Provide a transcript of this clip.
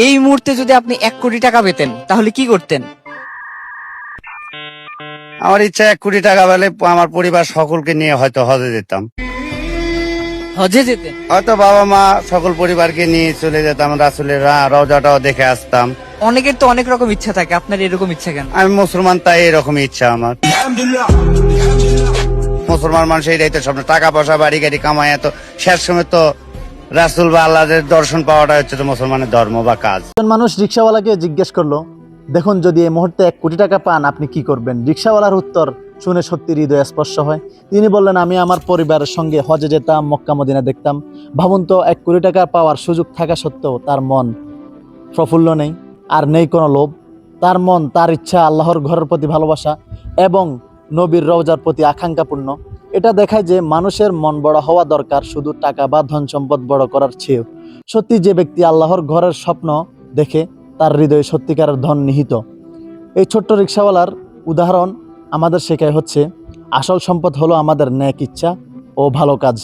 এই মুহূর্তে যদি আপনি 1 কোটি টাকা পেতেন তাহলে কি করতেন? আমার ইচ্ছা 1 কোটি টাকা পেলে আমার পরিবার সকলকে নিয়ে হয়তো হজে যেতাম। হজে যেতেন? হয়তো বাবা মা সকল পরিবারকে নিয়ে চলে যেতাম, রাসূলের রওজাটাও দেখে আসতাম। অনেকের তো অনেক রকম ইচ্ছা থাকে, আপনার এরকম ইচ্ছা কেন? আমি মুসলমান, তাই এরকমই ইচ্ছা আমার। মুসলমান মানুষ এইটাই তো স্বপ্ন, টাকা পয়সা বাড়ি গাড়ি কামায়, এত শেষ সময় তো রাসূল বা আল্লাহর দর্শন পাওয়াটা হচ্ছে তো মুসলমানের ধর্ম বা কাজ। একজন মানুষ রিক্সাওয়ালাকে জিজ্ঞেস করলো, দেখুন যদি এই মুহূর্তে 1 কোটি টাকা পান আপনি কি করবেন? রিক্সাওয়ালার উত্তর শুনে সত্যি হৃদয় স্পর্শ হয়। তিনি বললেন, আমি আমার পরিবারের সঙ্গে হজে যেতাম, মক্কা মদিনা দেখতাম। ভাবুন তো, 1 কোটি টাকা পাওয়ার সুযোগ থাকা সত্ত্বেও তার মন প্রফুল্ল নেই, আর নেই কোনো লোভ। তার মন, তার ইচ্ছা আল্লাহর ঘরের প্রতি ভালোবাসা এবং নবীর রওজার প্রতি আকাঙ্ক্ষাপূর্ণ। এটা দেখায় যে মানুষের মন বড় হওয়া দরকার শুধু টাকা বা ধন সম্পদ বড় করার চেয়েও। সত্যি যে ব্যক্তি আল্লাহর ঘরের স্বপ্ন দেখে তার হৃদয়ে সত্যিকারের ধন নিহিত। এই ছোট্ট রিক্সাওয়ালার উদাহরণ আমাদের শেখায় হচ্ছে আসল সম্পদ হলো আমাদের ন্যাক ইচ্ছা ও ভালো কাজ।